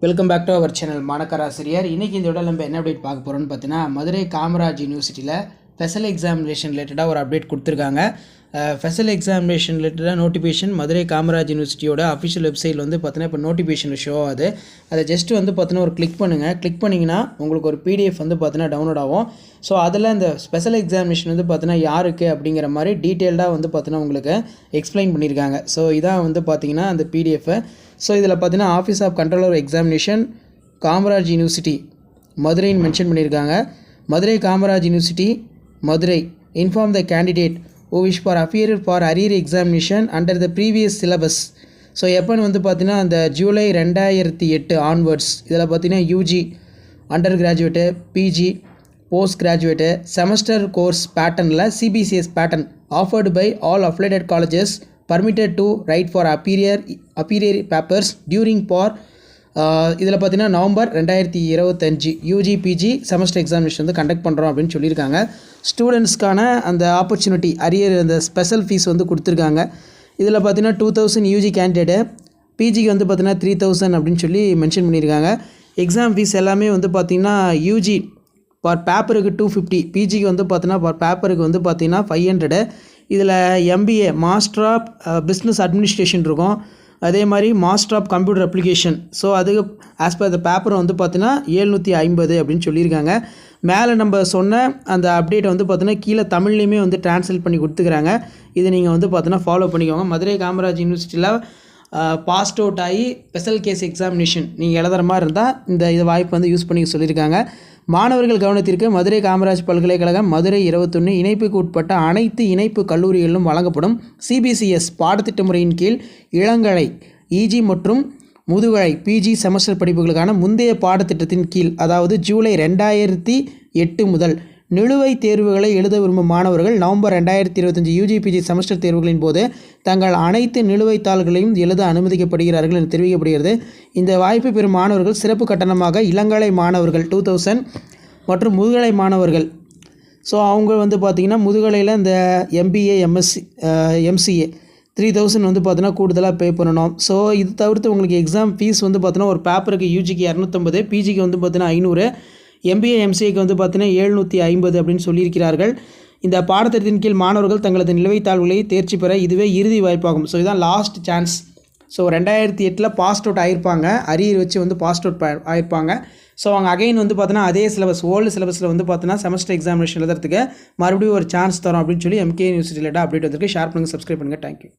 Welcome back to our channel மாணக்கராசிரியர். இன்றைக்கி இந்த விட நம்ம என்ன அப்டேட் பார்க்க போகிறோம்னு பார்த்தீங்கன்னா, மதுரை காமராஜ் யூனிவர்சிட்டியில் ஸ்பெஷல் எக்ஸாமினேஷன் ரிலேட்டடாக ஒரு அப்டேட் கொடுத்துருக்காங்க. ஸ்பெஷல் எக்ஸாமினேஷன் ரிலேட்டடாக நோட்டிஃபிகேஷன் மதுரை காமராஜ் யூனிவர்சிட்டியோட அஃபிஷியல் வெப்சைட்டில் வந்து பார்த்தீங்கன்னா இப்போ நோட்டிஃபிகேஷன் ஷோ ஆகுது. அதை ஜஸ்ட் வந்து பார்த்தீங்கன்னா ஒரு கிளிக் பண்ணுங்கள். கிளிக் பண்ணிங்கன்னா உங்களுக்கு ஒரு PDF வந்து பார்த்தீங்கன்னா டவுன்லோட் ஆகும். ஸோ அதில் இந்த ஸ்பெஷல் எக்ஸாமினேஷன் வந்து பார்த்தீங்கன்னா யாருக்கு அப்படிங்கிற மாதிரி டீட்டெயில்டாக வந்து பார்த்தீங்கன்னா உங்களுக்கு எக்ஸ்பிளைன் பண்ணியிருக்காங்க. ஸோ இதான் வந்து பார்த்தீங்கன்னா அந்த PDF. ஸோ இதில் பார்த்தீங்கன்னா office of controller examination Kamaraj university மதுரைன்னு மென்ஷன் பண்ணியிருக்காங்க. Madurai Kamaraj university Madurai inform the candidate who wish for appear for arrear examination under the previous syllabus. So எப்போன்னு வந்து பார்த்தீங்கன்னா அந்த ஜூலை 2008 ஆன்வர்ட்ஸ் இதில் பார்த்தீங்கன்னா UG undergraduate, PG postgraduate semester course பேட்டர்னில் CBCS pattern offered by all affiliated colleges permitted to write for appear papers during for இதில் பார்த்தீங்கன்னா November 2025 UG PG semester examination வந்து கண்டக்ட் பண்ணுறோம் அப்படின்னு சொல்லியிருக்காங்க. ஸ்டூடெண்ட்ஸ்க்கான அந்த ஆப்பர்ச்சுனிட்டி அரியர் அந்த special fees வந்து கொடுத்துருக்காங்க. இதில் பார்த்தீங்கன்னா 2000 UG கேண்டிடேட்டு, பிஜிக்கு வந்து பார்த்தீங்கன்னா 3000 அப்படின்னு சொல்லி மென்ஷன் பண்ணியிருக்காங்க. எக்ஸாம் ஃபீஸ் எல்லாமே வந்து பார்த்திங்கன்னா UG பர் பேப்பருக்கு 250, பிஜிக்கு வந்து பார்த்தீங்கன்னா பர் பேப்பருக்கு வந்து பார்த்திங்கன்னா 500. இதில் MBA master of business administration இருக்கும், அதே மாதிரி master of computer application. So அதுக்கு ஆஸ் பர் த பேப்பர் வந்து பார்த்தீங்கன்னா 750 அப்படின்னு சொல்லியிருக்காங்க. மேலே நம்ம சொன்ன அந்த அப்டேட்டை வந்து பார்த்தீங்கன்னா கீழே தமிழ்லேயுமே வந்து ட்ரான்ஸ்லேட் பண்ணி கொடுத்துக்கிறாங்க. இதை நீங்கள் வந்து பார்த்தீங்கன்னா ஃபாலோ பண்ணிக்கோங்க. மதுரை காமராஜ் யூனிவர்சிட்டியில் பாஸ்ட் அவுட் ஆகி ஸ்பெஷல் கேஸ் எக்ஸாமினேஷன் நீங்கள் எழுதுகிற மாதிரி இருந்தால் இது வாய்ப்பு வந்து யூஸ் பண்ணி சொல்லியிருக்காங்க. மாணவர்கள் கவனத்திற்கு மதுரை காமராஜ் பல்கலைக்கழகம் மதுரை 21 இணைப்புக்கு உட்பட்ட அனைத்து இணைப்பு கல்லூரிகளிலும் வழங்கப்படும் CBCS பாடத்திட்ட முறையின் கீழ் இளங்கலை EG மற்றும் முதுகலை PG செமஸ்டர் படிப்புகளுக்கான முந்தைய பாடத்திட்டத்தின் கீழ் அதாவது ஜூலை 2008 முதல் நிலுவைத் தேர்வுகளை எழுத விரும்பும் மாணவர்கள் நவம்பர் 2025 UG PG செமஸ்டர் தேர்வுகளின் போது தங்கள் அனைத்து நிலுவைத் தாள்களையும் எழுத அனுமதிக்கப்படுகிறார்கள் என தெரிவிக்கப்படுகிறது. இந்த வாய்ப்பு பெறும் மாணவர்கள் சிறப்பு கட்டணமாக இளங்கலை மாணவர்கள் 2000 மற்றும் முதுகலை மாணவர்கள் ஸோ அவங்க வந்து பார்த்திங்கன்னா முதுகலையில் இந்த MBA MCA 3000 வந்து பார்த்தீங்கன்னா கூடுதலாக பே பண்ணணும். ஸோ இது தவிர்த்து உங்களுக்கு எக்ஸாம் ஃபீஸ் வந்து பார்த்தீங்கன்னா ஒரு பேப்பருக்கு UGக்கு 250, PGக்கு வந்து பார்த்தீங்கன்னா 500, MBA MCAக்கு வந்து பார்த்தீங்கன்னா 750 அப்படின்னு சொல்லியிருக்கிறார்கள். இந்த பாடத்திட்டத்தின் கீழ் மாணவர்கள் தங்களது நிலுவைத் தாள்களை தேர்ச்சி பெற இதுவே இறுதி வாய்ப்பாகும். ஸோ இதுதான் last chance. So 2008 passed out ஆகிருப்பாங்க, அரியர் வச்சு வந்து பாஸ்ட் அவுட் ஆகிருப்பாங்க. ஸோ அவங்க அகைன் வந்து பார்த்தீங்கன்னா அதே சிலபஸ் ஓல்டு சிலபஸில் வந்து பார்த்தீங்கன்னா செமஸ்டர் எக்ஸாமினேஷன் எழுதுறதுக்கு மறுபடியும் ஒரு சான்ஸ் தரோம் அப்படின்னு சொல்லி MK யூனிவர்சிட்டியில் அப்டேட் வந்திருக்கு. ஷேர் பண்ணுங்கள், சப்ஸ்கிரைப் பண்ணுங்கள். தேங்க்யூ.